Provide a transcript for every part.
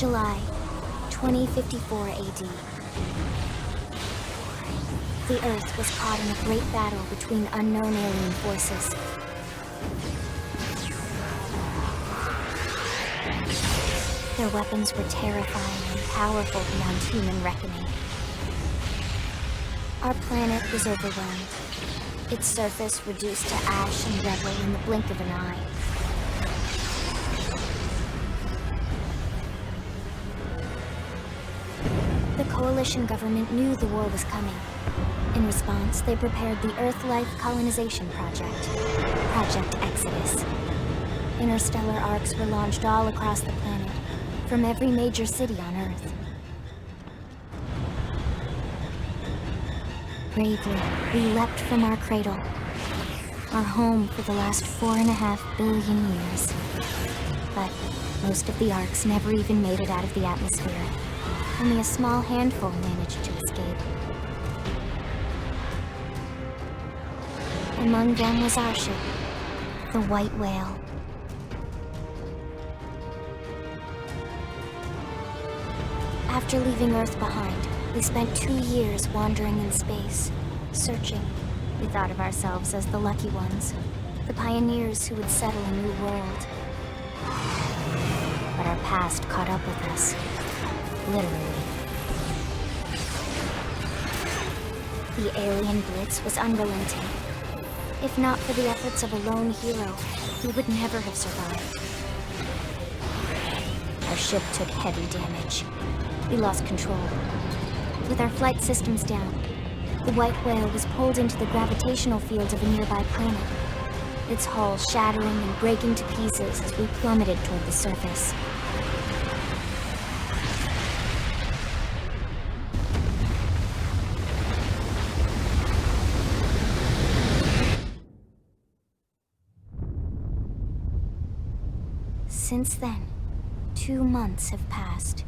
July, 2054 AD. The Earth was caught in a great battle between unknown alien forces. Their weapons were terrifying and powerful beyond human reckoning. Our planet was overwhelmed, its surface reduced to ash and rubble in the blink of an eye. The Coalition government knew the war was coming. In response, they prepared the Earth-Life Colonization Project, Project Exodus. Interstellar arcs were launched all across the planet, from every major city on Earth. Bravely, we leapt from our cradle, our home for the last 4.5 billion years. But most of the arcs never even made it out of the atmosphere. Only a small handful managed to escape. Among them was our ship, the White Whale. After leaving Earth behind, we spent 2 years wandering in space, searching. We thought of ourselves as the lucky ones, the pioneers who would settle a new world. But our past caught up with us, literally. The alien blitz was unrelenting. If not for the efforts of a lone hero, we would never have survived. Our ship took heavy damage. We lost control. With our flight systems down, the White Whale was pulled into the gravitational field of a nearby planet, its hull shattering and breaking to pieces as we plummeted toward the surface. Since then, 2 months have passed.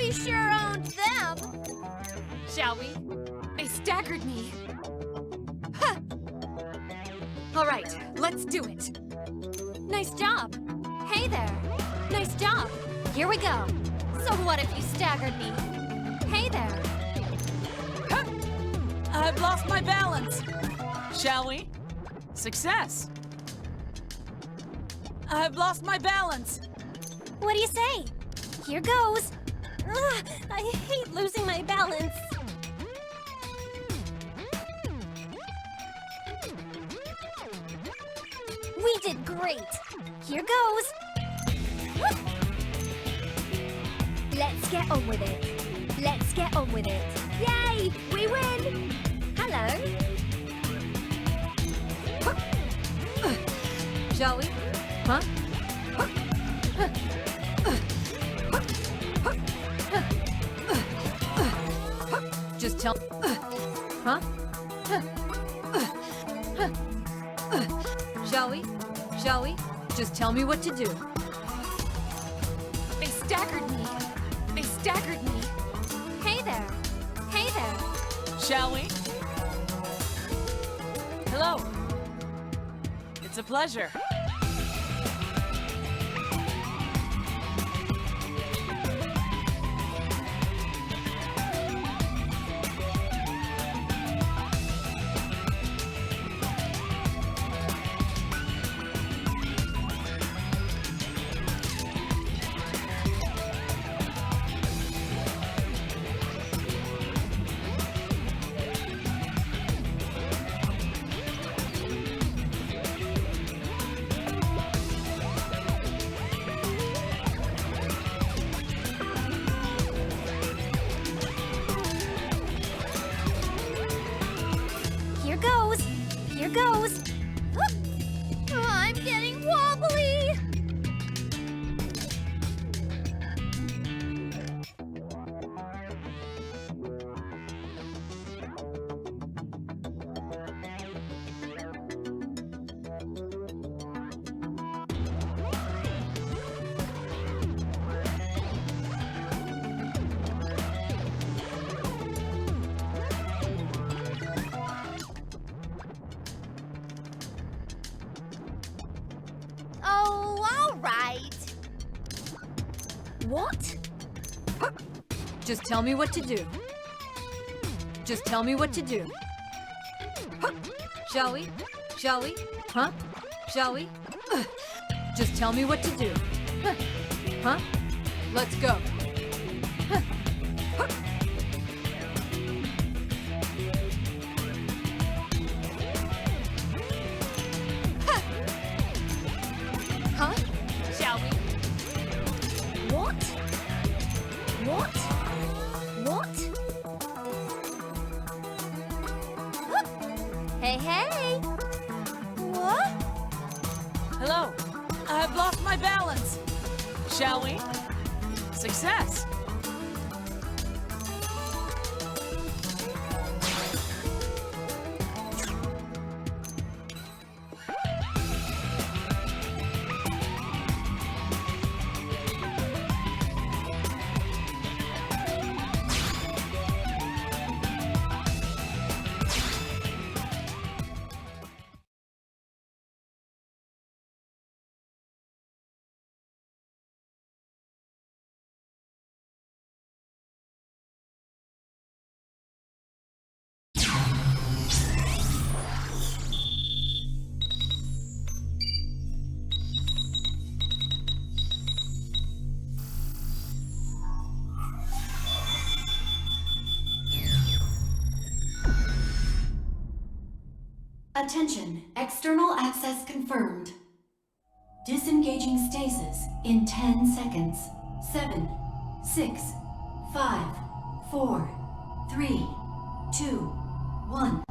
We sure owned them. Shall we? They staggered me. Ha! All right, let's do it. Nice job. Hey there. Nice job. Here we go. So what if you staggered me? Hey there. Ha! I've lost my balance. Shall we? Success. I've lost my balance. What do you say? Here goes. Ugh, I hate losing my balance. We did great. Here goes. Let's get on with it. Let's get on with it. Yay! We win! Hello. Shall we? Huh? Just tell... Huh? Shall we? Shall we? Just tell me what to do. They staggered me. They staggered me. Hey there. Hey there. Shall we? Hello. It's a pleasure. Here goes. Here goes. Whoop. Oh, I'm getting wobbly. Oh, all right. What? Just tell me what to do. Just tell me what to do. Shall we? Shall we? Huh? Shall we? Just tell me what to do. Huh? Let's go. Huh? Shall we? What? What? What? Hey, hey! What? Hello. I've lost my balance. Shall we? Success. Attention, external access confirmed. Disengaging stasis in 10 seconds. 7, 6, 5, 4, 3, 2, 1.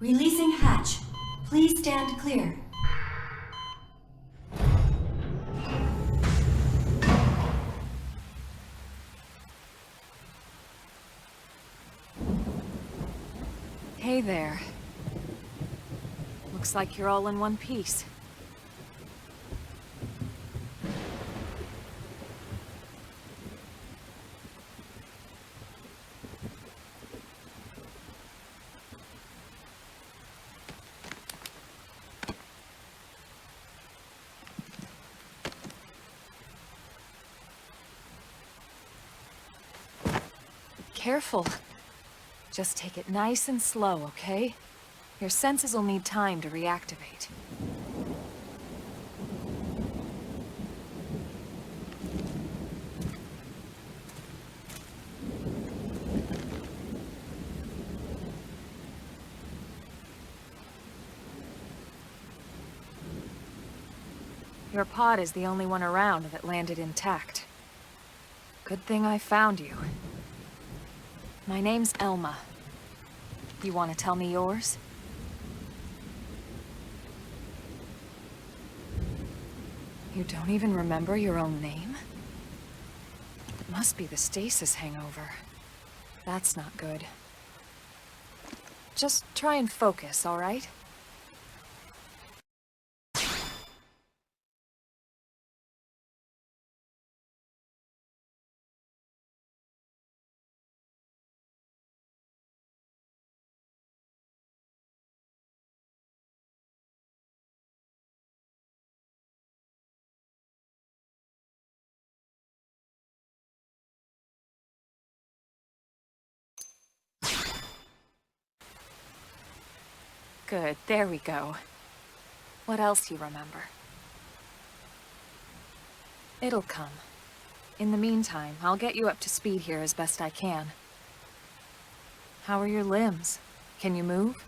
Releasing hatch. Please stand clear. Hey there. Looks like you're all in one piece. Careful. Just take it nice and slow, okay? Your senses will need time to reactivate. Your pod is the only one around that landed intact. Good thing I found you. My name's Elma. You want to tell me yours? You don't even remember your own name? It must be the stasis hangover. That's not good. Just try and focus, all right? Good, there we go. What else you remember? It'll come. In the meantime, I'll get you up to speed here as best I can. How are your limbs? Can you move?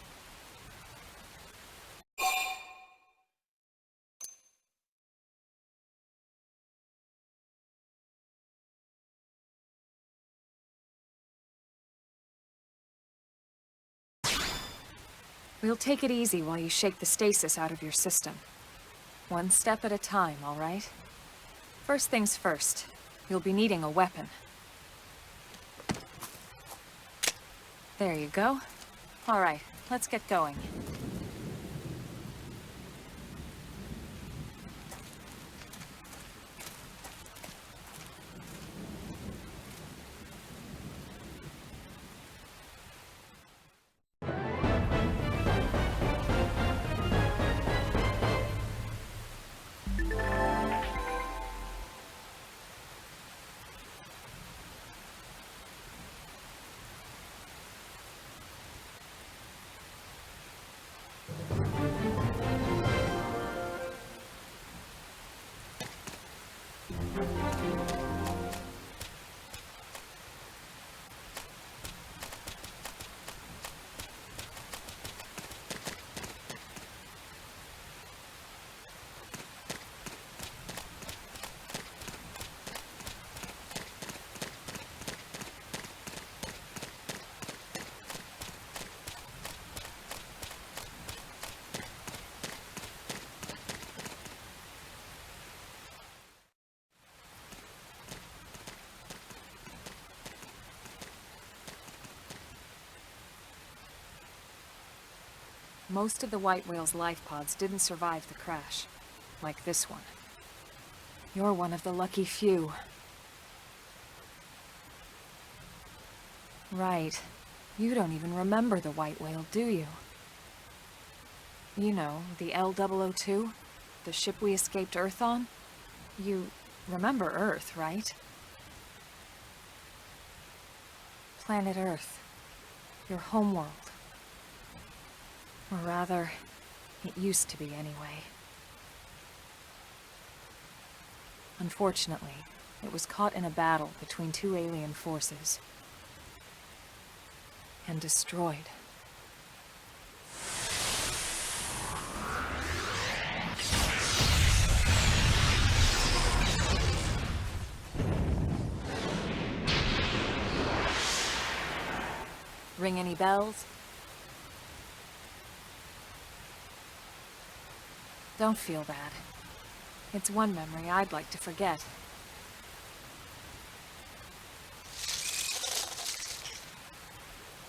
We'll take it easy while you shake the stasis out of your system. One step at a time, all right? First things first, you'll be needing a weapon. There you go. All right, let's get going. Most of the white whale's life pods didn't survive the crash, like this one. You're one of the lucky few. Right. You don't even remember the white whale, do you? You know, the L-002? The ship we escaped Earth on? You remember Earth, right? Planet Earth. Your homeworld. Or rather, it used to be anyway. Unfortunately, it was caught in a battle between two alien forces. And destroyed. Ring any bells? Don't feel bad. It's one memory I'd like to forget.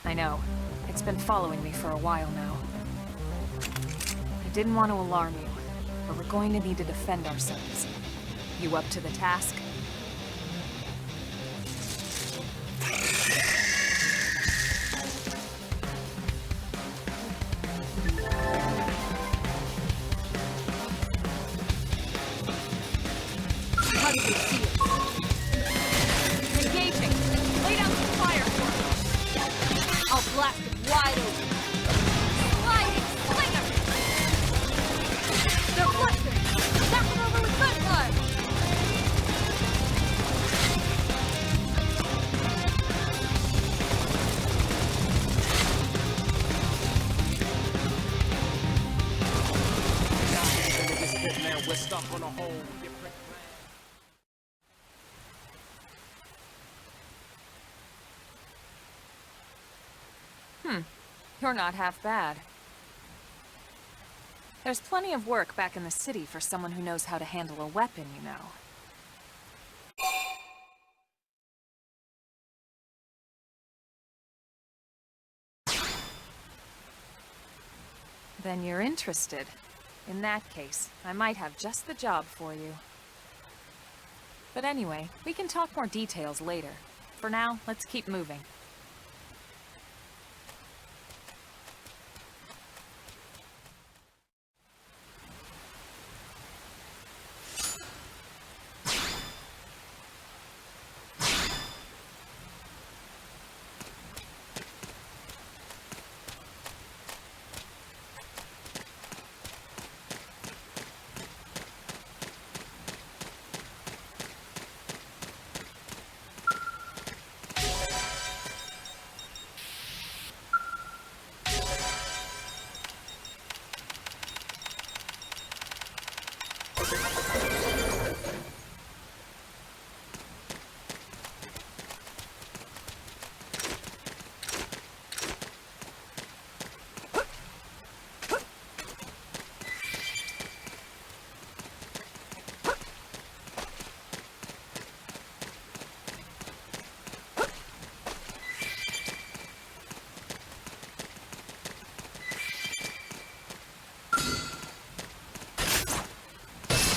I know. It's It's been following me for a while now. I didn't want to alarm you, but we're going to need to defend ourselves. You up to the task? How did you see it? Engaging! Lay down some fire for me! I'll blast it wide open! Sliding slinger! They're flushing! Zap them over with gunfire! We're stuck on a hole. You're not half bad. There's plenty of work back in the city for someone who knows how to handle a weapon, you know. Then you're interested. In that case, I might have just the job for you. But anyway, we can talk more details later. For now, let's keep moving.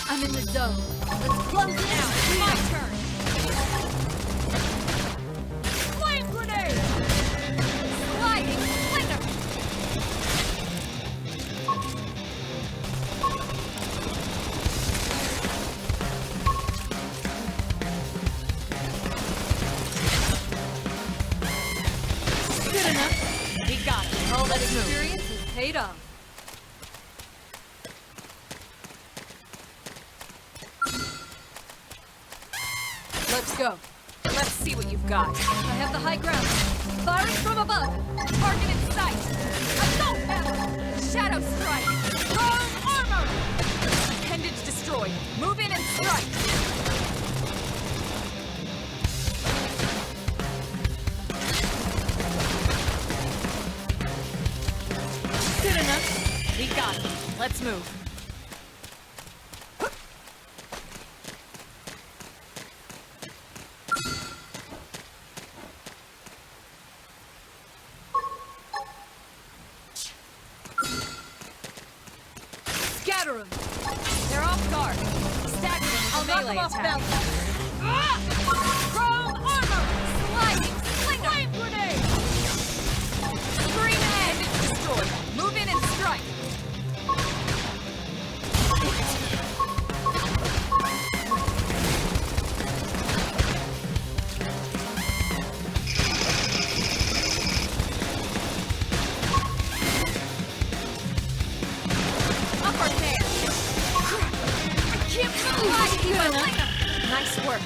I'm in the zone. Let's close it out. It's my turn. Flame grenade! Sliding slinger! Good enough. We got it. All that experience has paid off. Let's go. Let's see what you've got. I have the high ground. Firing from above. Target in sight. Assault battle. Shadow strike. Strong armor. Appendage destroyed. Move in and strike. Good enough. We got it. Let's move. Scatter 'em. They're off guard. Stagger them with I'll a knock melee 'em off attack. balance. Chrome armor. Sliding slinger. Flame grenade. Scream ahead. It's destroyed. Move in and strike. Upper there. I can't move. Good enough. Nice work.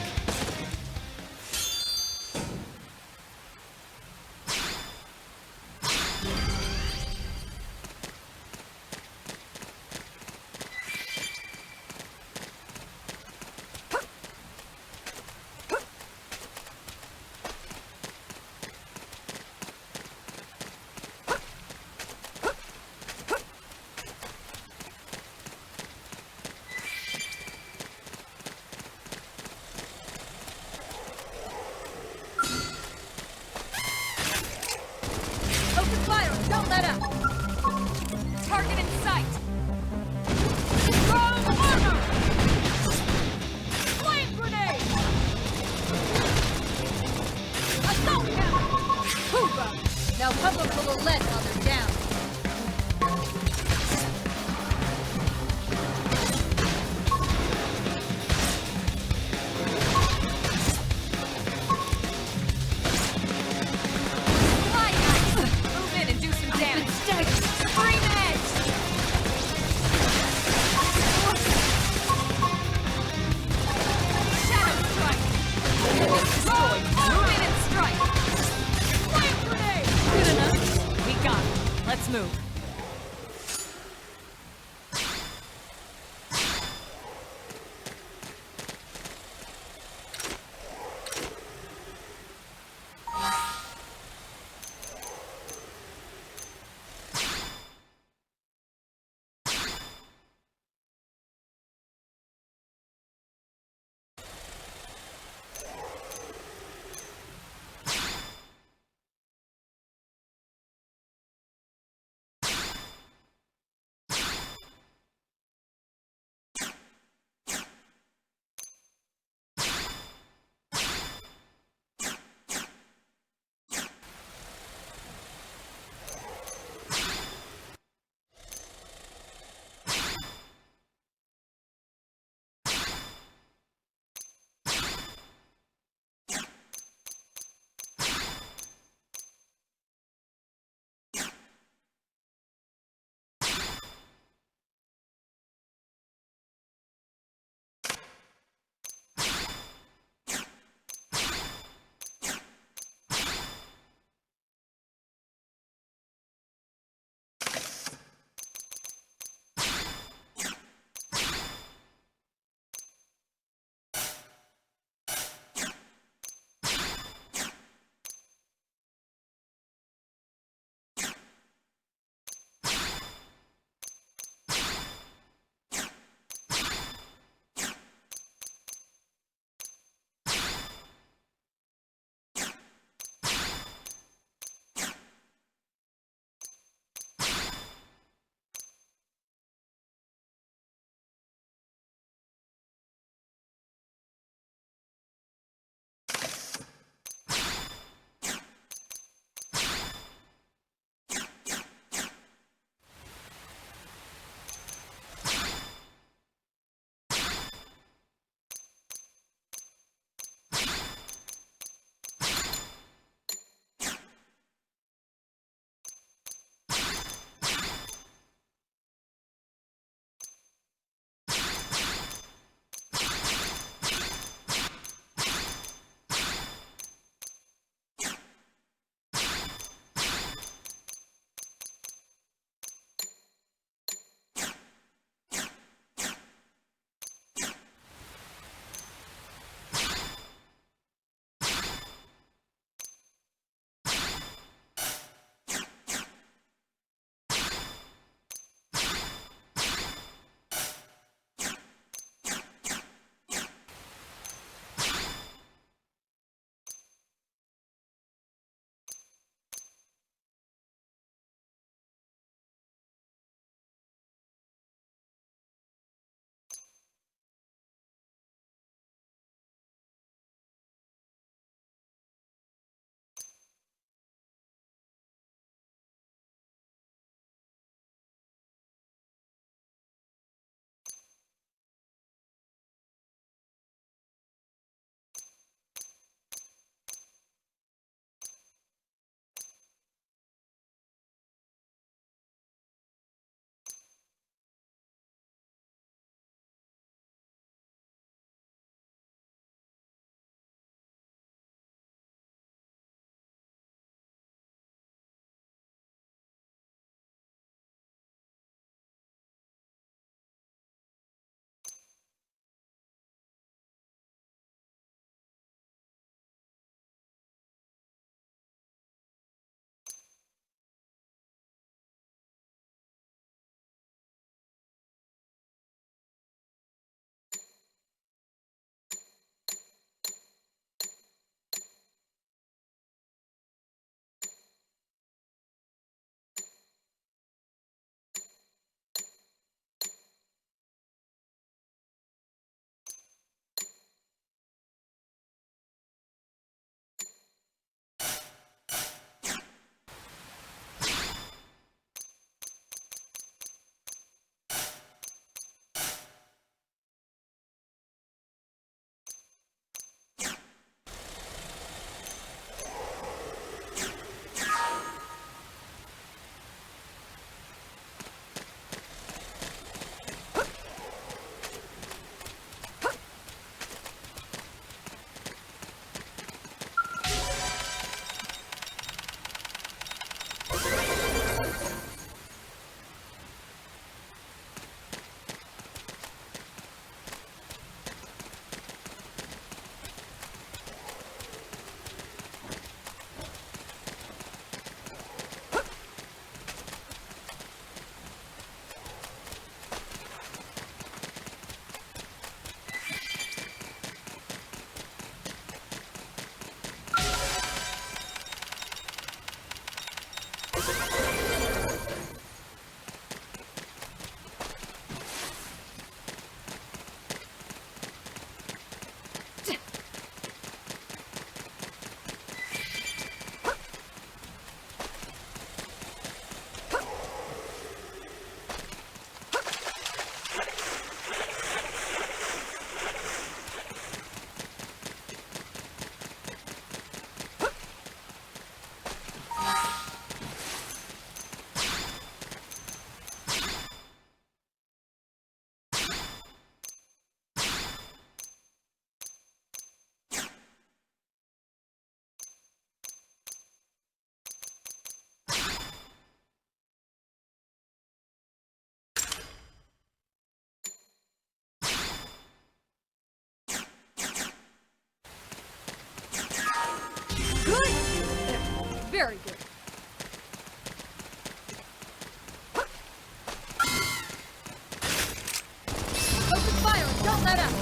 Open fire and don't let up!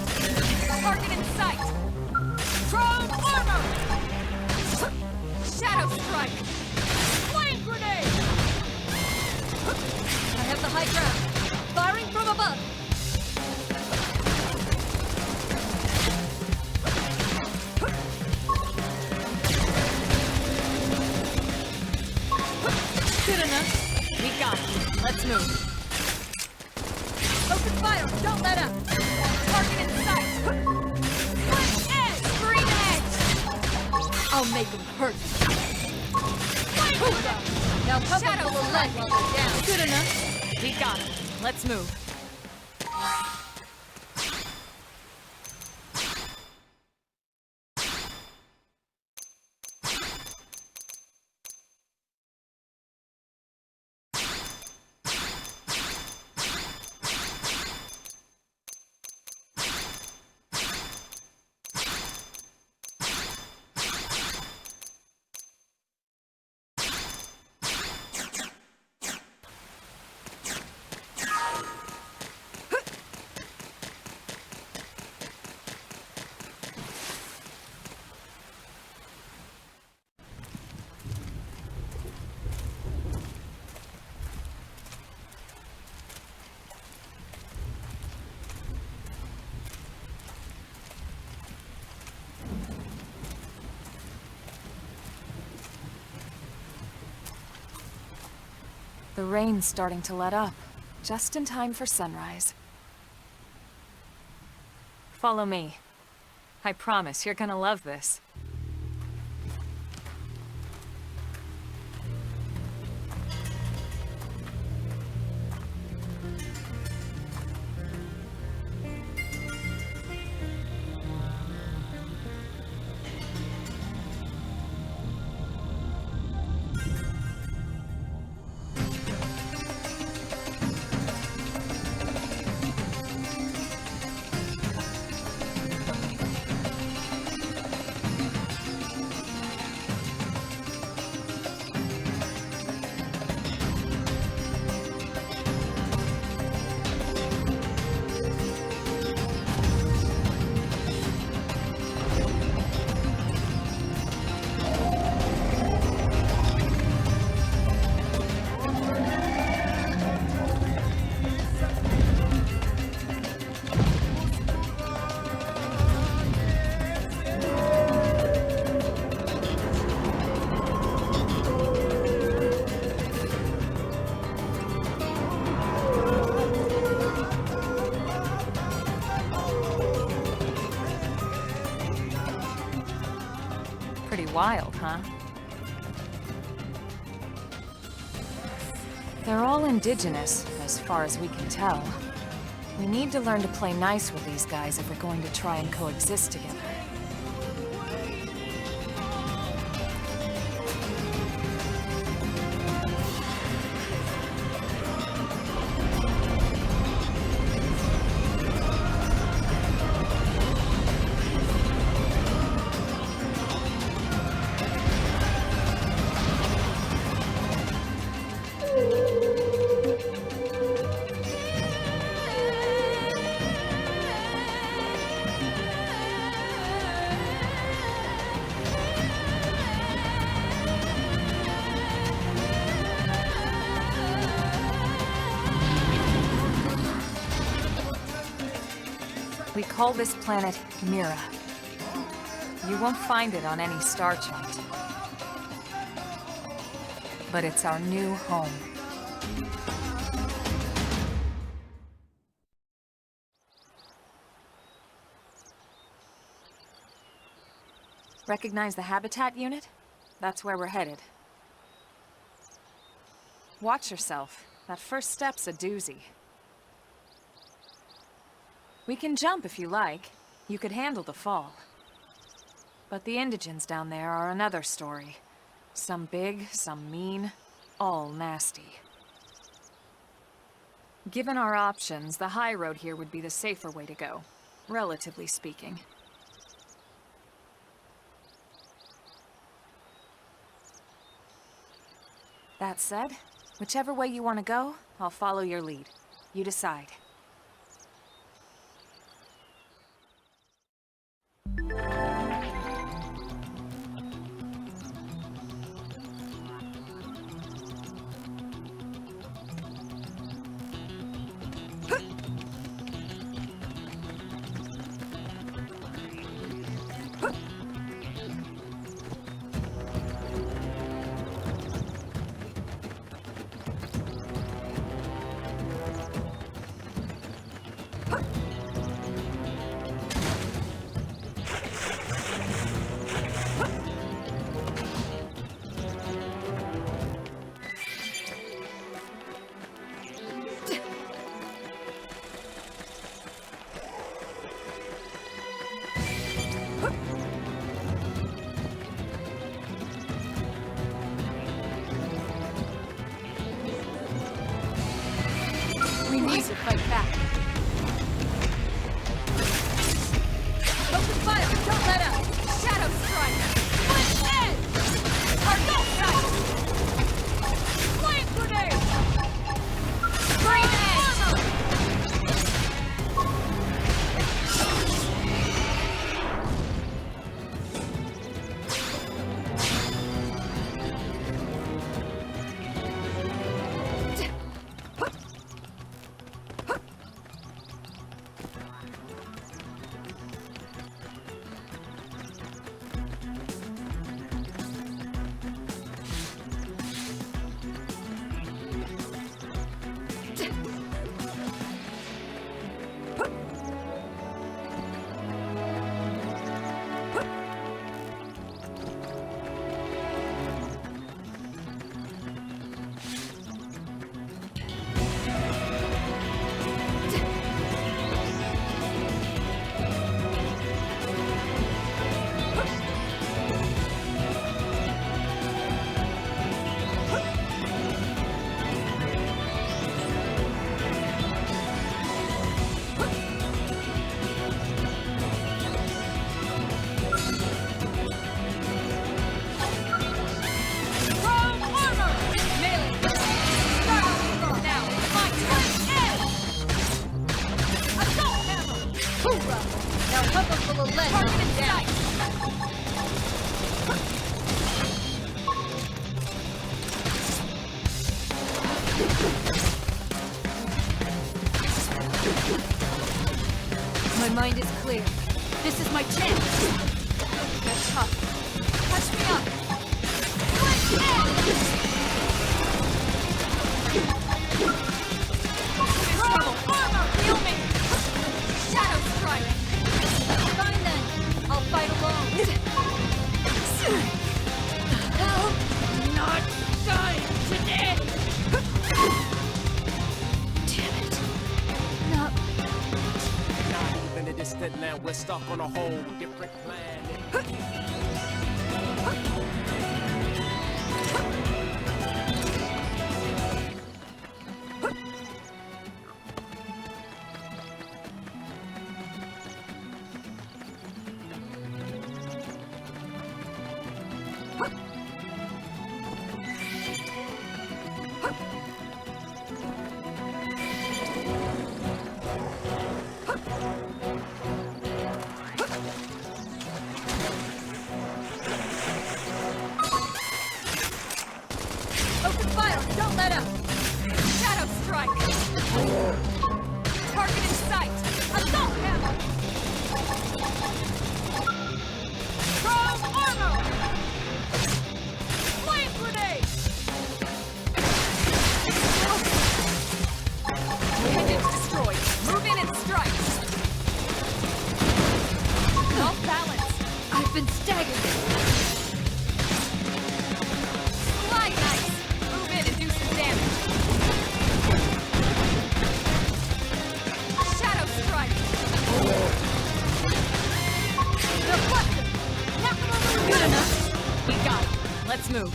Target in sight! Prone armor! Shadow strike! Flame grenade! I have the high ground. Firing from above! Good enough. We got it. Let's move. Open fire! Don't let up! Target in sight! Split edge! Green edge! I'll make them hurt. Now pump up the leg while they're down. Good enough. We got it. Let's move. The rain's starting to let up, just in time for sunrise. Follow me. I promise you're gonna love this. Pretty wild, huh? They're all indigenous, as far as we can tell. We need to learn to play nice with these guys if we're going to try and coexist together. We call this planet Mira. You won't find it on any star chart. But it's our new home. Recognize the habitat unit? That's where we're headed. Watch yourself. That first step's a doozy. We can jump if you like. You could handle the fall. But the indigents down there are another story. Some big, some mean, all nasty. Given our options, the high road here would be the safer way to go, relatively speaking. That said, whichever way you want to go, I'll follow your lead. You decide. We need to fight back. Open fire! Don't let up! Shadow strike! Flint edge! Target sight! Flame grenade! Green edge! My mind is clear. This is my chance. Get tough. Touch me up. Flint edge! Trouble! Armor! Heal me! Shadow strike! Fine then. I'll fight alone. Hell! Not dying today! Damn it. No. Not even a distant land, we're stuck on a whole different planet. Open fire! Don't let up! Shadow strike! Target in sight! Assault hammer! Chrome armor! Flame grenade! Pendant destroyed! Move in and strike! Off balance! I've been staggered! Slide knife! Move in and do some damage! Shadow strike! Deflector! Knock him over the Good enough! We got him! Let's move!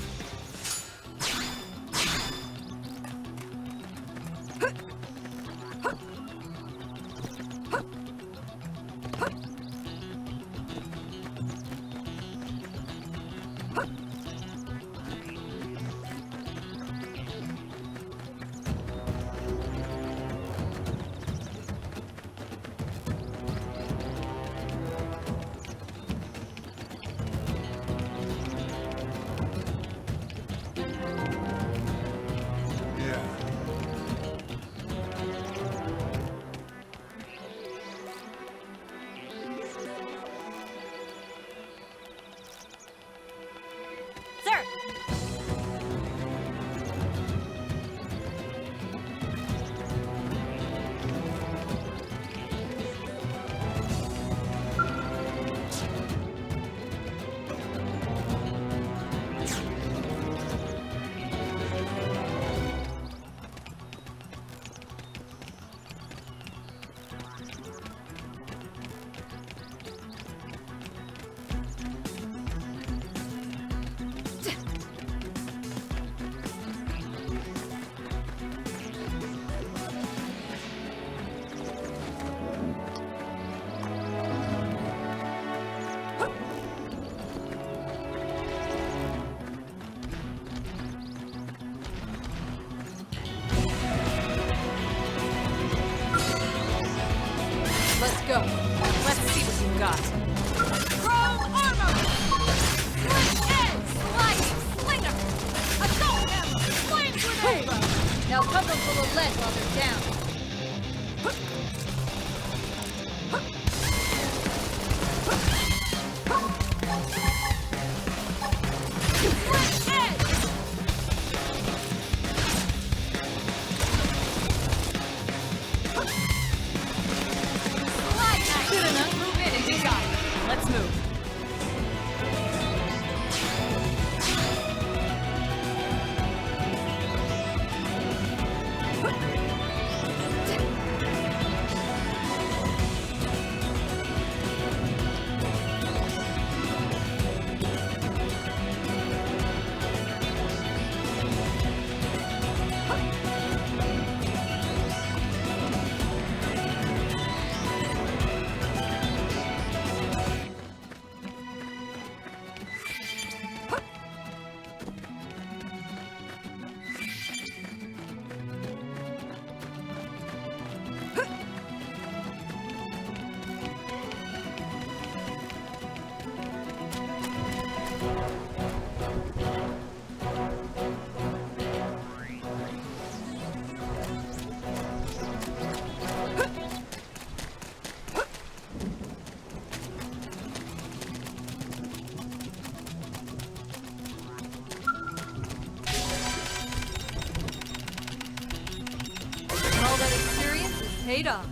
Let's go. Let's see what you've got. Chrome armor! Flint edge! Sliding slinger! Assault hammer! Flame grenade! Now cover them full of lead while they're down. Let's move. All that experience is paid off.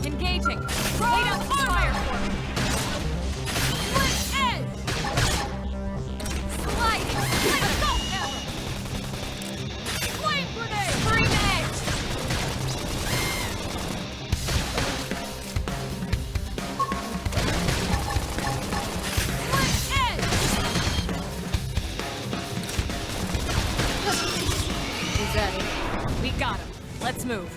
Engaging! Lay down fire for me! Flint edge! Sliding! Assault hammer! Flame grenade! Green edge! Flint edge! Is that it? We got him. Let's move.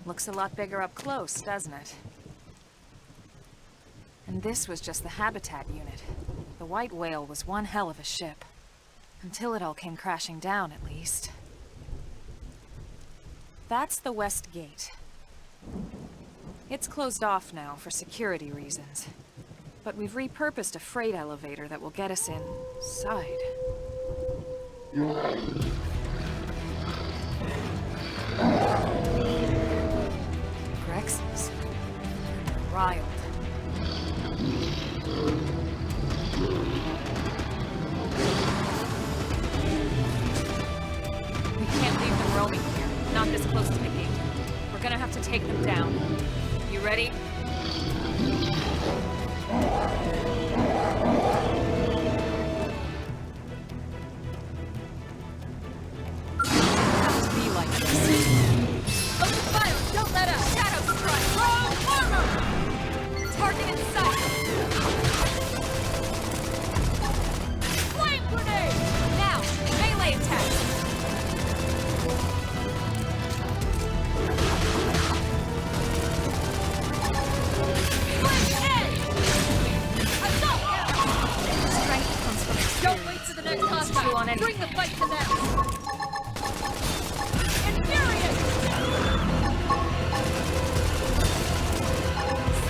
Looks a lot bigger up close, doesn't it? And this was just the habitat unit. The white whale was one hell of a ship. Until it all came crashing down, at least. That's the west gate. It's closed off now for security reasons. But we've repurposed a freight elevator that will get us inside. Grexes. Riled. We can't leave them roaming here, not this close to the gate. We're gonna have to take them down. You ready? Have to be like this. Open fire! Don't let up! Shadow strike! Throw armor! Target in sight! Flame grenade! Now, melee attack! Flame edge! Assault hammer! Strength comes from Don't wait for the next hostile! on anything. Bring the fight to them! Infuriate!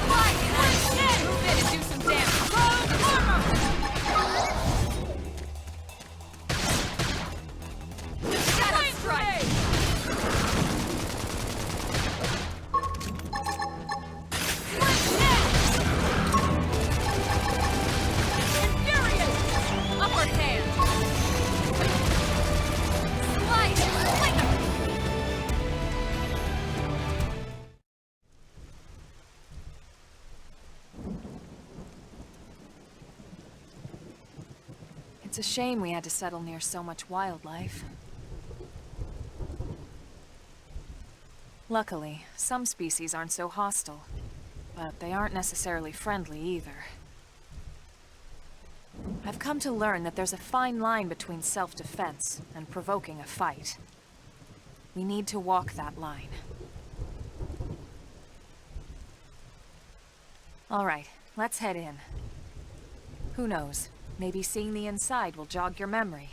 Slide! Flame edge! Move in and do some damage. Throw armor! It's a shame we had to settle near so much wildlife. Luckily, some species aren't so hostile, but they aren't necessarily friendly either. I've come to learn that there's a fine line between self-defense and provoking a fight. We need to walk that line. All right, let's head in. Who knows? Maybe seeing the inside will jog your memory.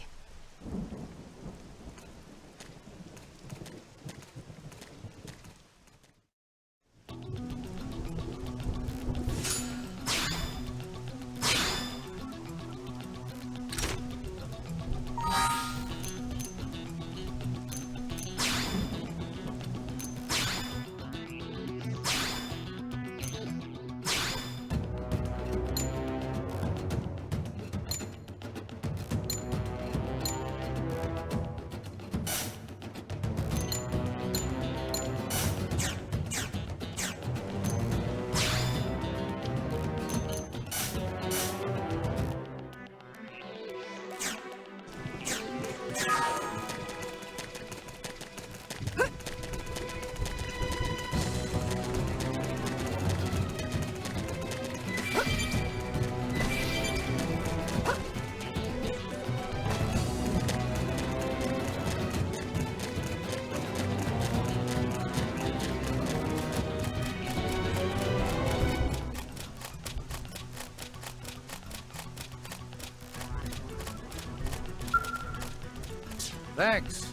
Thanks.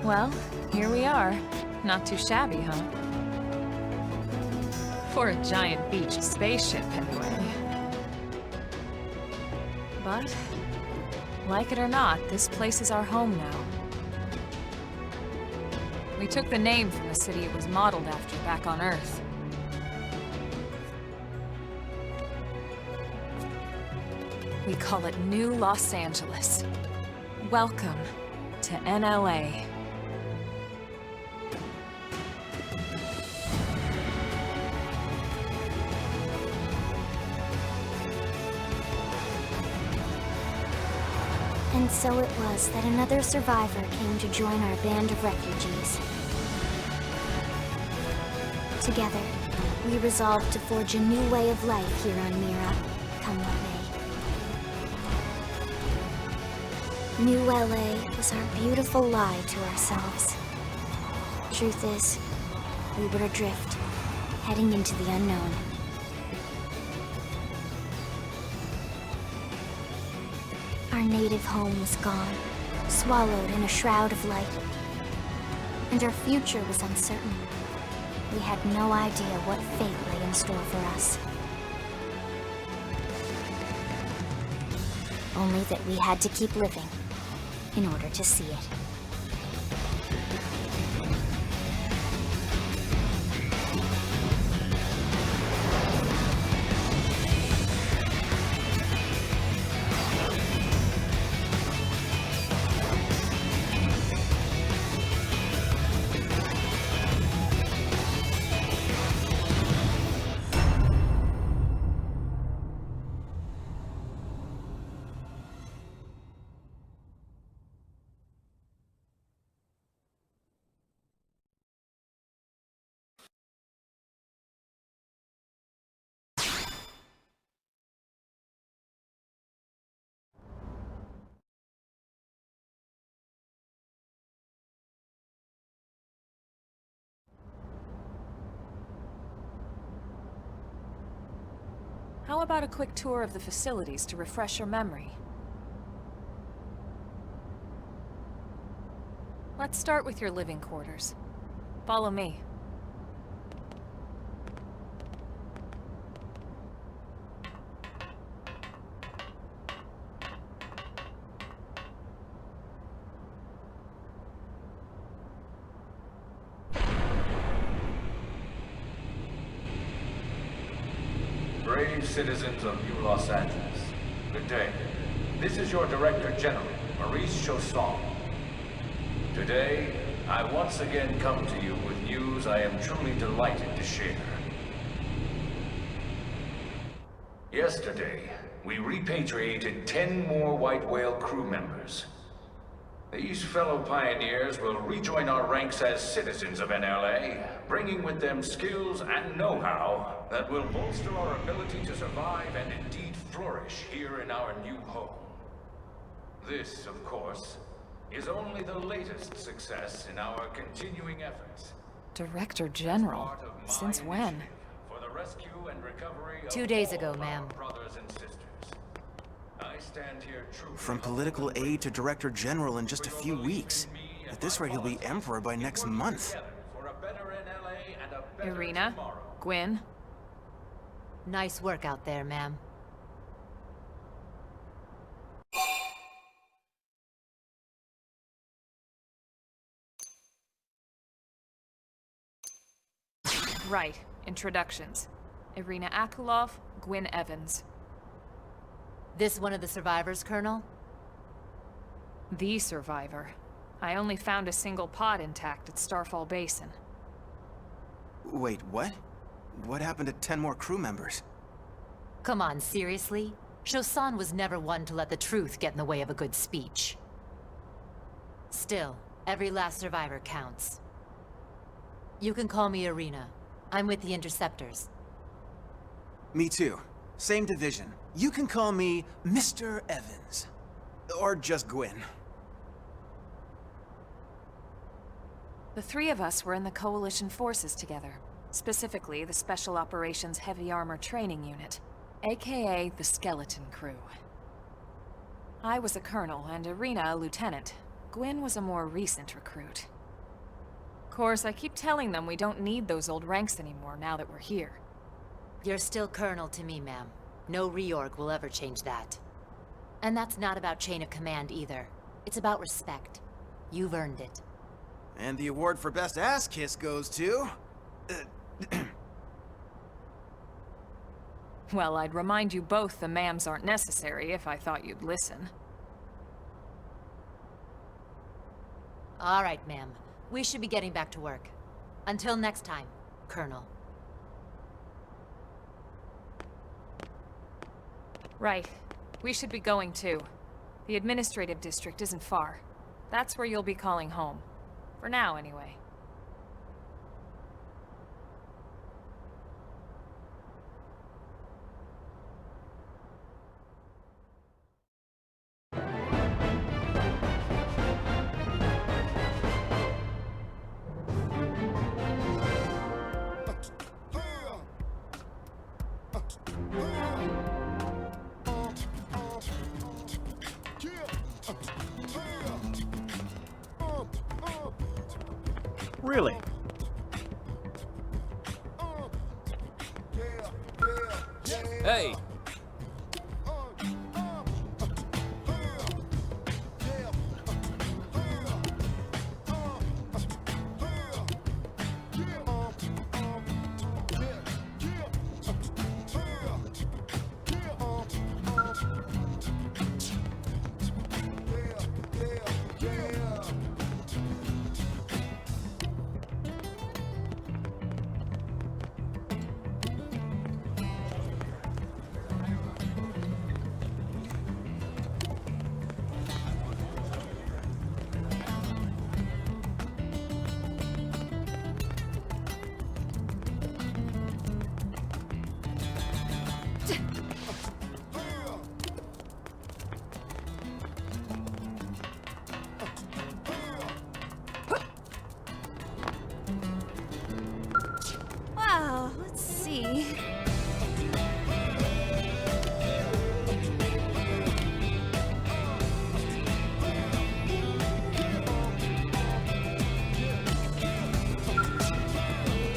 Well, here we are. Not too shabby, huh? For a giant beach spaceship, anyway. But, like it or not, this place is our home now. We took the name from the city it was modeled after back on Earth. We call it New Los Angeles. Welcome to NLA. And so it was that another survivor came to join our band of refugees. Together, we resolved to forge a new way of life here on Mira, come what may. New LA was our beautiful lie to ourselves. Truth is, we were adrift, heading into the unknown. Our native home was gone, swallowed in a shroud of light. And our future was uncertain. We had no idea what fate lay in store for us. Only that we had to keep living in order to see it. How about a quick tour of the facilities to refresh your memory? Let's start with your living quarters. Follow me. Brave citizens of New Los Angeles, good day. This is your Director General, Maurice Chausson. Today, I once again come to you with news I am truly delighted to share. Yesterday, we repatriated 10 more White Whale crew members. These fellow pioneers will rejoin our ranks as citizens of NLA, bringing with them skills and know-how that will bolster our ability to survive and indeed flourish here in our new home. This, of course, is only the latest success in our continuing efforts. Director General? Part of my Since when? initiative for the rescue and recovery of 2 days all ago, our ma'am. brothers and sisters. I stand here truly From political aide to director general in just a few weeks. At this rate, he'll be emperor by next month. for a better NLA and a better Irina? tomorrow. Gwyn? Nice work out there, ma'am. Right. Introductions. Irina Akulov, Gwyn Evans. This one of the survivors, Colonel? The survivor. I only found a single pod intact at Starfall Basin. Wait, what? What happened to 10 more crew members? Come on, seriously? Chausson was never one to let the truth get in the way of a good speech. Still, every last survivor counts. You can call me Irina. I'm with the Interceptors. Me too. Same division. You can call me Mr. Evans. Or just Gwyn. The three of us were in the Coalition forces together. Specifically, the Special Operations Heavy Armor Training Unit, aka the Skeleton Crew. I was a colonel and Irina a lieutenant. Gwyn was a more recent recruit. Of course, I keep telling them we don't need those old ranks anymore now that we're here. You're still Colonel to me, ma'am. No reorg will ever change that. And that's not about chain of command either. It's about respect. You've earned it. And the award for best ass kiss goes to... Well, I'd remind you both the ma'ams aren't necessary if I thought you'd listen. All right, ma'am. We should be getting back to work. Until next time, Colonel. Right. We should be going too. The administrative district isn't far. That's where you'll be calling home. For now, anyway. Really? Hey! Wow, let's see.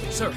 Sir!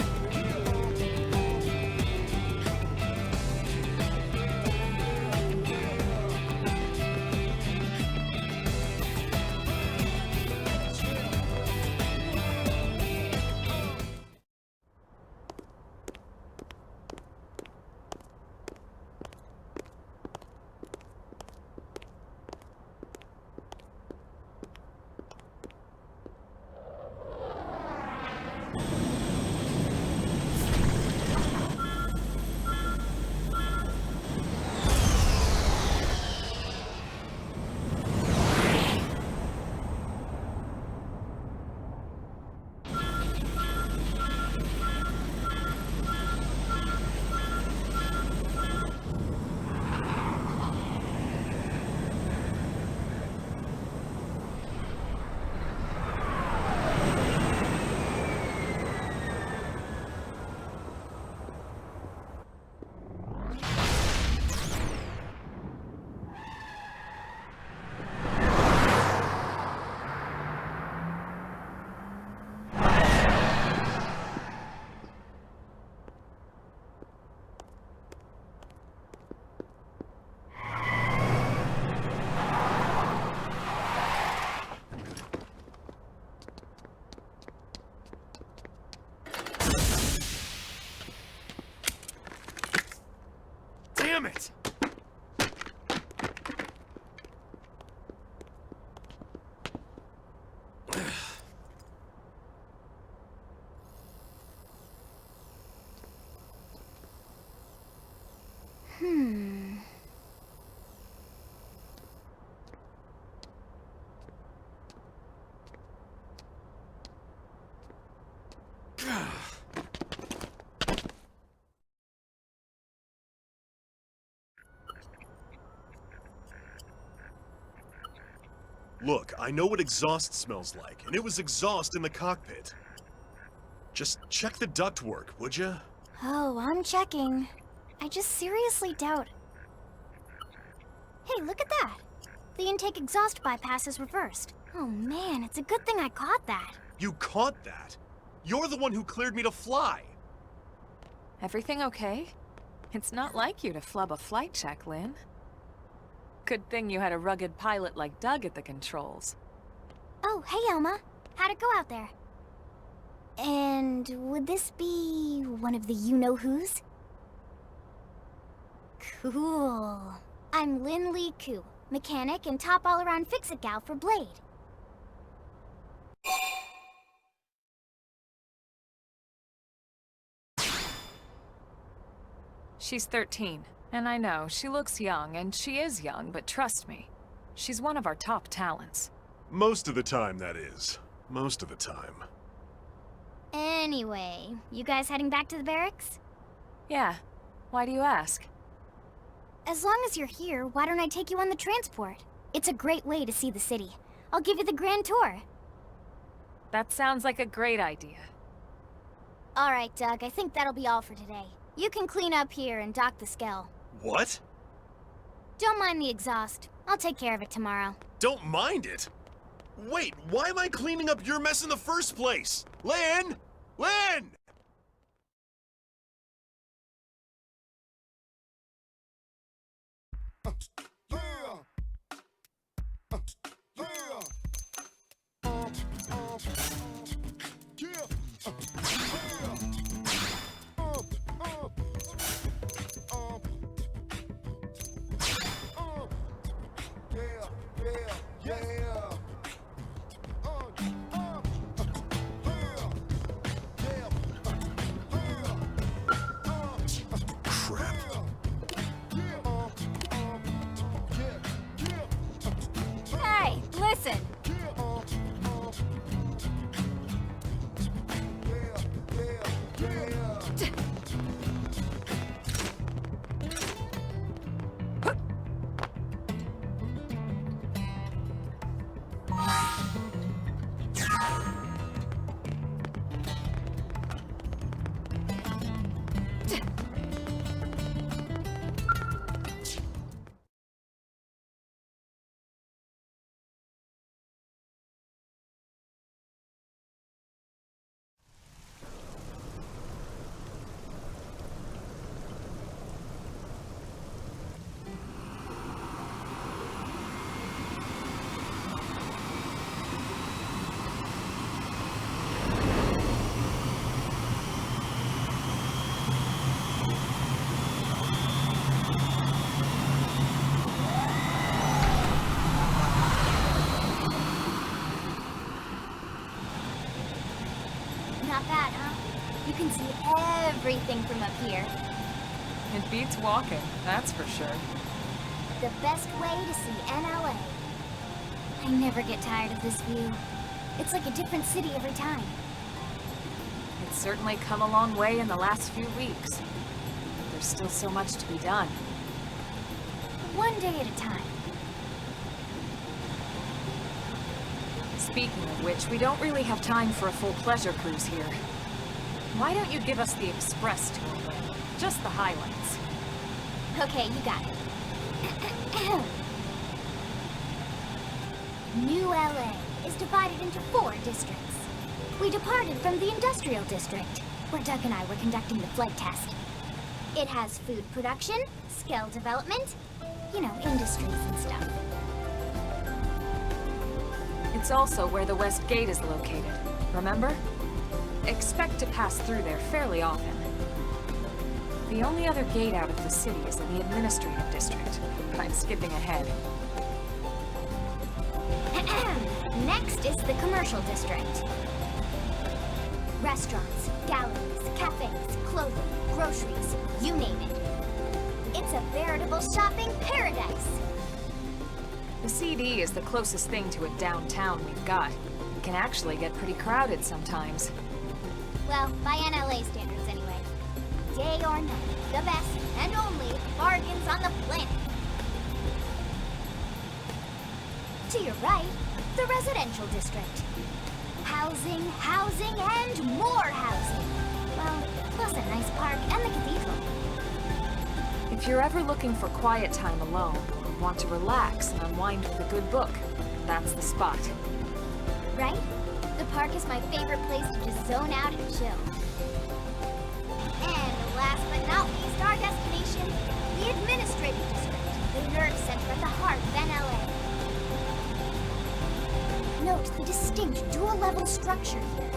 Damn it! Look, I know what exhaust smells like, and it was exhaust in the cockpit. Just check the ductwork, would ya? Oh, I'm checking. I just seriously doubt... Hey, look at that! The intake exhaust bypass is reversed. Oh man, it's a good thing I caught that. You caught that? You're the one who cleared me to fly! Everything okay? It's not like you to flub a flight check, Lynn. Good thing you had a rugged pilot like Doug at the controls. Oh, hey Elma. How'd it go out there? And would this be one of the you-know-whos? Cool. I'm Lynn Lee Koo, mechanic and top all-around fix-it gal for Blade. She's 13, and I know, she looks young, and she is young, but trust me, She's one of our top talents. Most of the time, that is. Most of the time. Anyway, you guys heading back to the barracks? Yeah. Why do you ask? As long as you're here, why don't I take you on the transport? It's a great way to see the city. I'll give you the grand tour. That sounds like a great idea. All right, Doug, I think that'll be all for today. You can clean up here and dock the skell. What? Don't mind the exhaust. I'll take care of it tomorrow. Don't mind it? Wait, why am I cleaning up your mess in the first place? Lynn! Lynn! Hey, listen! Not bad, huh? You can see everything from up here. It beats walking, that's for sure. The best way to see NLA. I never get tired of this view. It's like a different city every time. It's certainly come a long way in the last few weeks. There's still so much to be done. One day at a time. Speaking of which, we don't really have time for a full pleasure cruise here. Why don't you give us the express tour? Just the highlights. Okay, you got it. New LA is divided into 4 districts. We departed from the industrial district, where Doug and I were conducting the flight test. It has food production, skell development, you know, industries and stuff. It's also where the West Gate is located, remember? Expect to pass through there fairly often. The only other gate out of the city is in the administrative district. I'm skipping ahead. Next is the commercial district. Restaurants, galleries, cafes, clothing, groceries, you name it. It's a veritable shopping paradise. The CD is the closest thing to a downtown we've got. It can actually get pretty crowded sometimes. Well, by NLA standards anyway. Day or night, the best and only bargains on the planet. To your right, the residential district. Housing, housing, and more housing. Well, plus a nice park and the cathedral. If you're ever looking for quiet time alone, or want to relax and unwind with a good book, that's the spot. Right? The park is my favorite place to just zone out and chill. And last but not least, our destination, the administrative district, the nerve center at the heart of NLA. Note the distinct dual-level structure here.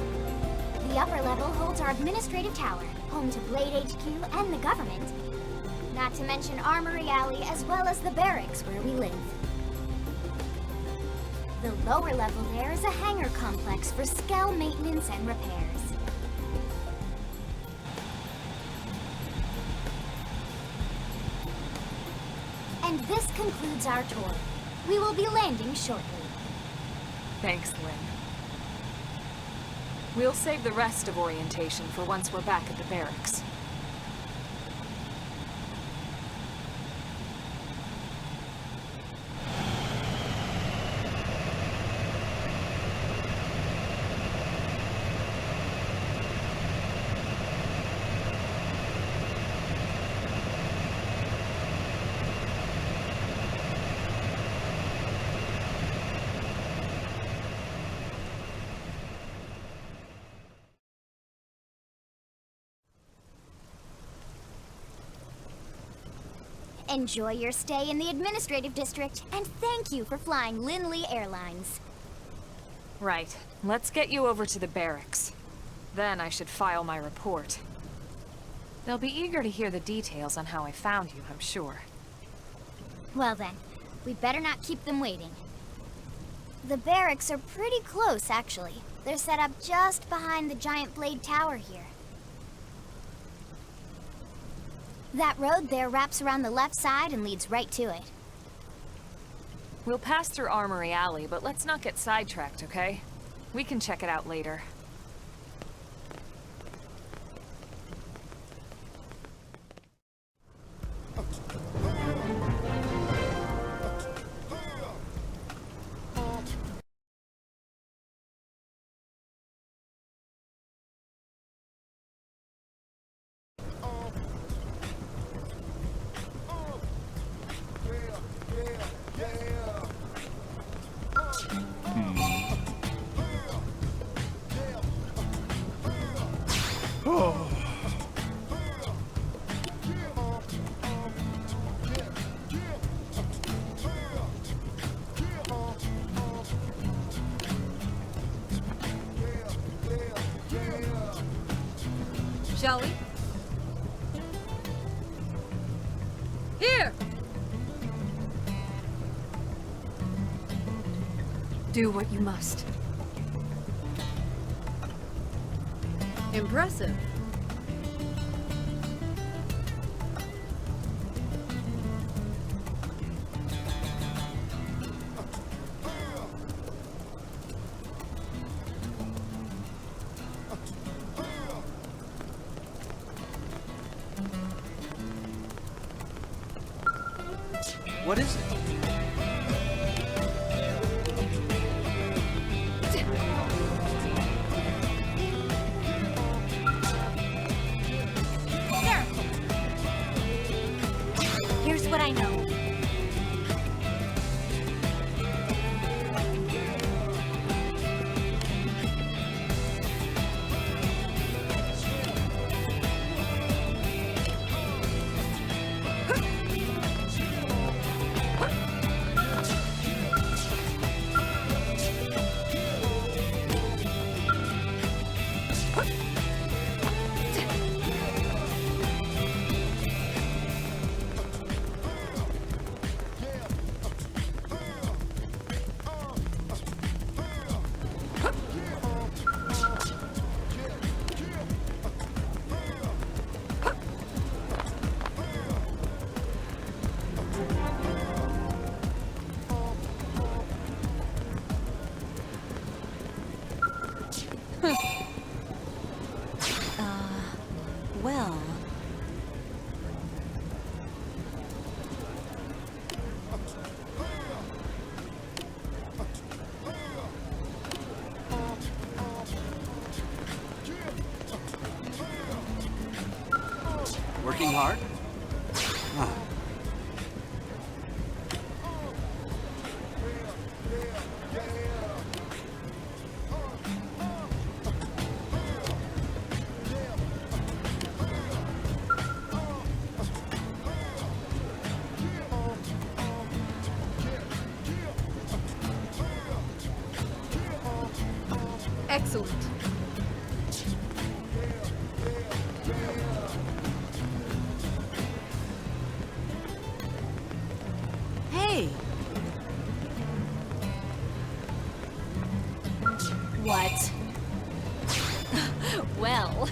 The upper level holds our administrative tower, home to Blade HQ and the government. Not to mention Armory Alley, as well as the barracks where we live. The lower level there is a hangar complex for skell maintenance and repairs. And this concludes our tour. We will be landing shortly. Thanks, Lynn. We'll save the rest of orientation for once we're back at the barracks. Enjoy your stay in the administrative district, and thank you for flying Lindley Airlines. Right. Let's get you over to the barracks. Then I should file my report. They'll be eager to hear the details on how I found you, I'm sure. Well then, we better not keep them waiting. The barracks are pretty close, actually. They're set up just behind the giant blade tower here. That road there wraps around the left side and leads right to it. We'll pass through Armory Alley, but let's not get sidetracked, okay? We can check it out later. Shall we? Here! Do what you must. Impressive. What is it? There! Here's what I know. Well... Working hard? Ah. Excellent. Hey! What? Well...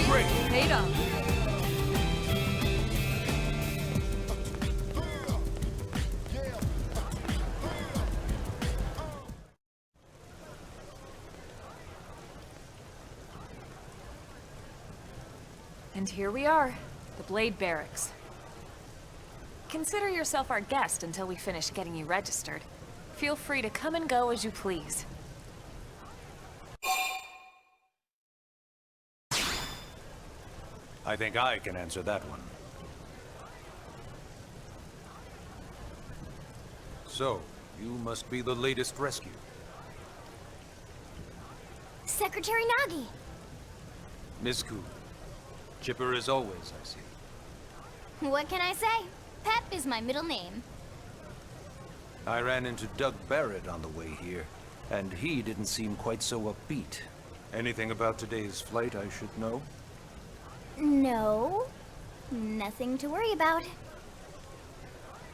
Paid off. And here we are, the Blade Barracks. Consider yourself our guest until we finish getting you registered. Feel free to come and go as you please. I think I can answer that one. So, you must be the latest rescue. Secretary Nagi! Miss Ku. Chipper as always, I see. What can I say? Pep is my middle name. I ran into Doug Barrett on the way here, and he didn't seem quite so upbeat. Anything about today's flight I should know? No. Nothing to worry about.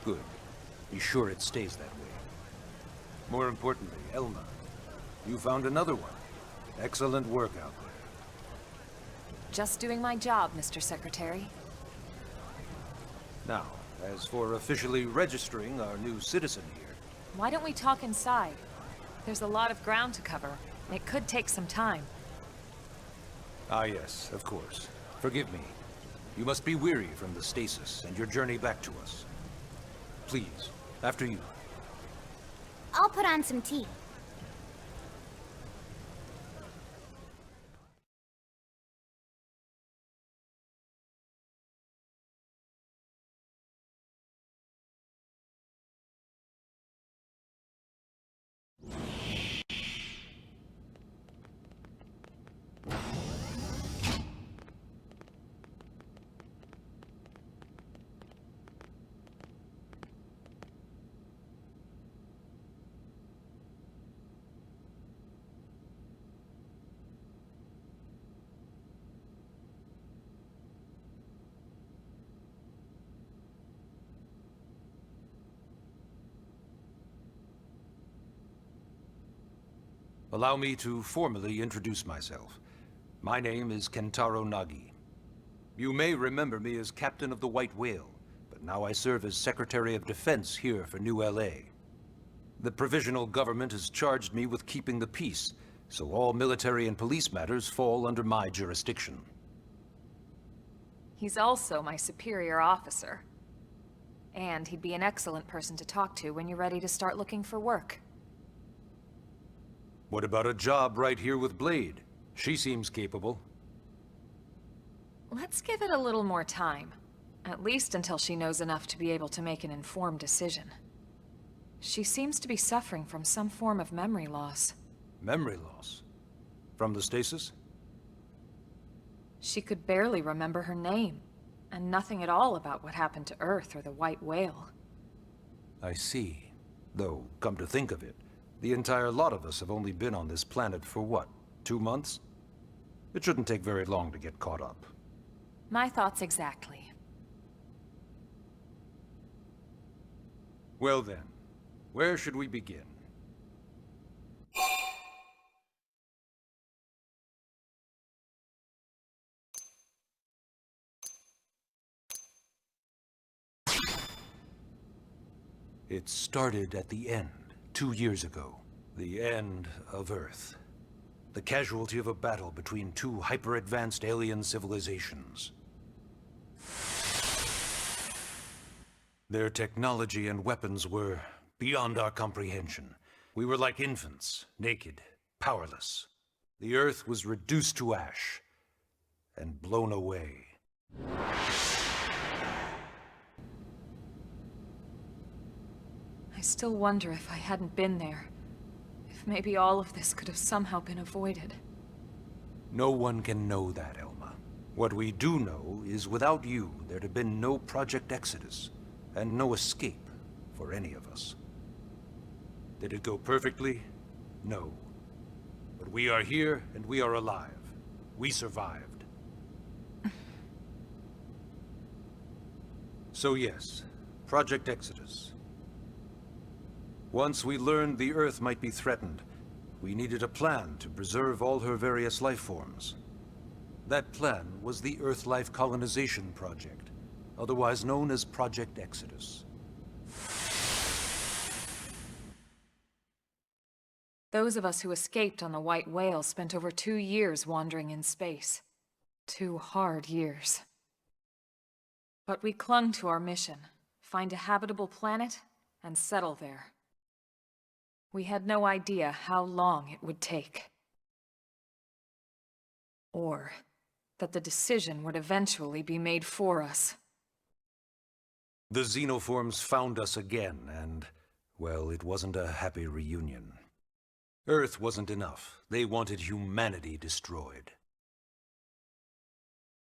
Good. Be sure it stays that way. More importantly, Elma, you found another one. Excellent work out there. Just doing my job, Mr. Secretary. Now, as for officially registering our new citizen here... Why don't we talk inside? There's a lot of ground to cover. It could take some time. Ah yes, of course. Forgive me. You must be weary from the stasis and your journey back to us. Please, after you. I'll put on some tea. Allow me to formally introduce myself. My name is Kentaro Nagi. You may remember me as Captain of the White Whale, but now I serve as Secretary of Defense here for New LA. The provisional government has charged me with keeping the peace, so all military and police matters fall under my jurisdiction. He's also my superior officer. And he'd be an excellent person to talk to when you're ready to start looking for work. What about a job right here with Blade? She seems capable. Let's give it a little more time. At least until she knows enough to be able to make an informed decision. She seems to be suffering from some form of memory loss. Memory loss? From the stasis? She could barely remember her name, and nothing at all about what happened to Earth or the White Whale. I see. Though, come to think of it, the entire lot of us have only been on this planet for what, 2 months? It shouldn't take very long to get caught up. My thoughts exactly. Well then, where should we begin? It started at the end. 2 years ago, the end of Earth. The casualty of a battle between two hyper-advanced alien civilizations. Their technology and weapons were beyond our comprehension. We were like infants, naked, powerless. The Earth was reduced to ash and blown away. I still wonder if I hadn't been there. If maybe all of this could have somehow been avoided. No one can know that, Elma. What we do know is without you, there'd have been no Project Exodus, and no escape for any of us. Did it go perfectly? No. But we are here, and we are alive. We survived. So yes, Project Exodus. Once we learned the Earth might be threatened, we needed a plan to preserve all her various life forms. That plan was the Earth-Life Colonization Project, otherwise known as Project Exodus. Those of us who escaped on the White Whale spent over 2 years wandering in space. 2 hard years. But we clung to our mission, find a habitable planet and settle there. We had no idea how long it would take. Or that the decision would eventually be made for us. The xenoforms found us again, and, well, it wasn't a happy reunion. Earth wasn't enough. They wanted humanity destroyed.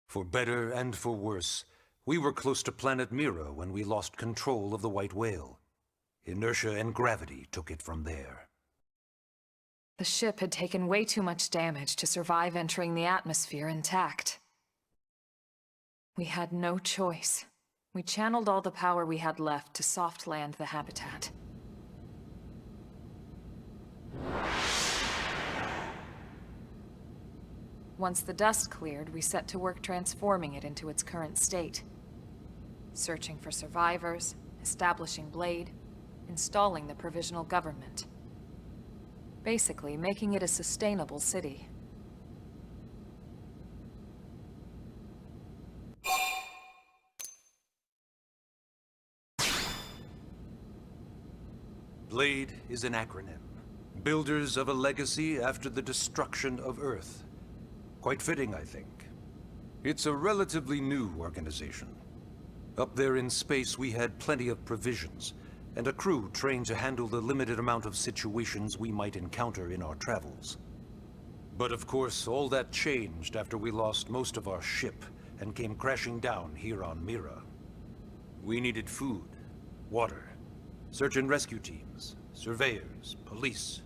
For better and for worse, we were close to planet Mira when we lost control of the White Whale. Inertia and gravity took it from there. The ship had taken way too much damage to survive entering the atmosphere intact. We had no choice. We channeled all the power we had left to soft land the habitat. Once the dust cleared, we set to work transforming it into its current state. Searching for survivors, establishing Blade, installing the provisional government. Basically, making it a sustainable city. Blade is an acronym. Builders of a legacy after the destruction of Earth. Quite fitting, I think. It's a relatively new organization. Up there in space, we had plenty of provisions, and a crew trained to handle the limited amount of situations we might encounter in our travels. But of course, all that changed after we lost most of our ship and came crashing down here on Mira. We needed food, water, search and rescue teams, surveyors, police.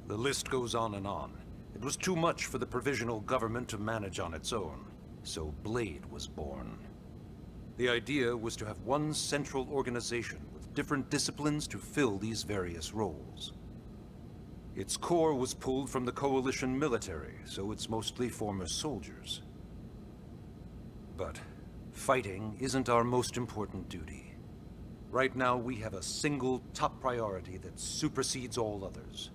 The list goes on and on. It was too much for the provisional government to manage on its own, so Blade was born. The idea was to have one central organization with different disciplines to fill these various roles. Its core was pulled from the Coalition military, so it's mostly former soldiers. But fighting isn't our most important duty. Right now, we have a single top priority that supersedes all others.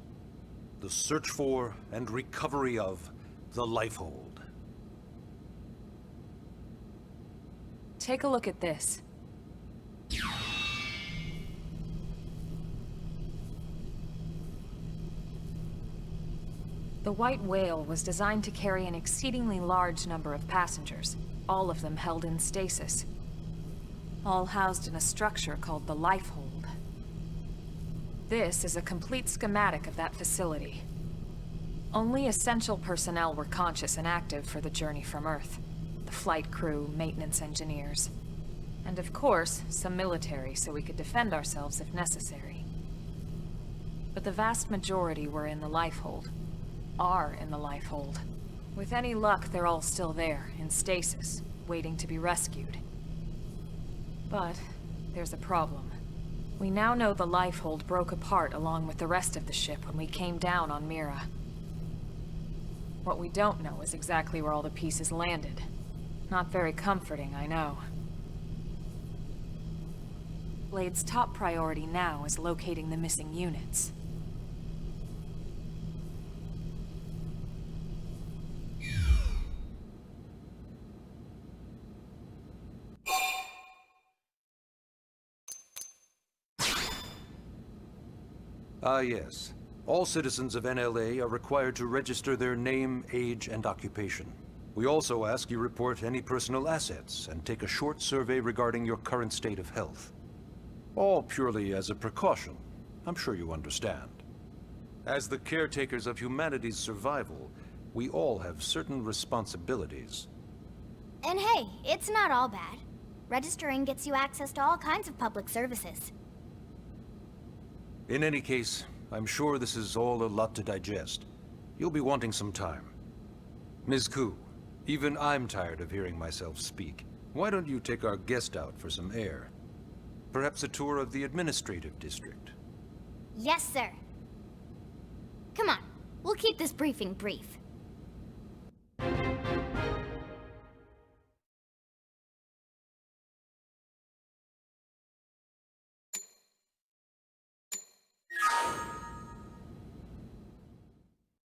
The search for and recovery of the Lifehold. Take a look at this. The White Whale was designed to carry an exceedingly large number of passengers, all of them held in stasis. All housed in a structure called the Lifehold. This is a complete schematic of that facility. Only essential personnel were conscious and active for the journey from Earth. The flight crew, maintenance engineers. And of course, some military so we could defend ourselves if necessary. But the vast majority were in the Lifehold. Are in the Lifehold. With any luck, they're all still there, in stasis, waiting to be rescued. But there's a problem. We now know the Lifehold broke apart along with the rest of the ship when we came down on Mira. What we don't know is exactly where all the pieces landed. Not very comforting, I know. Blade's top priority now is locating the missing units. Ah, yes. All citizens of NLA are required to register their name, age, and occupation. We also ask you report any personal assets and take a short survey regarding your current state of health. All purely as a precaution. I'm sure you understand. As the caretakers of humanity's survival, we all have certain responsibilities. And hey, it's not all bad. Registering gets you access to all kinds of public services. In any case, I'm sure this is all a lot to digest. You'll be wanting some time. Ms. Ku, even I'm tired of hearing myself speak. Why don't you take our guest out for some air? Perhaps a tour of the administrative district. Yes, sir. Come on, we'll keep this briefing brief.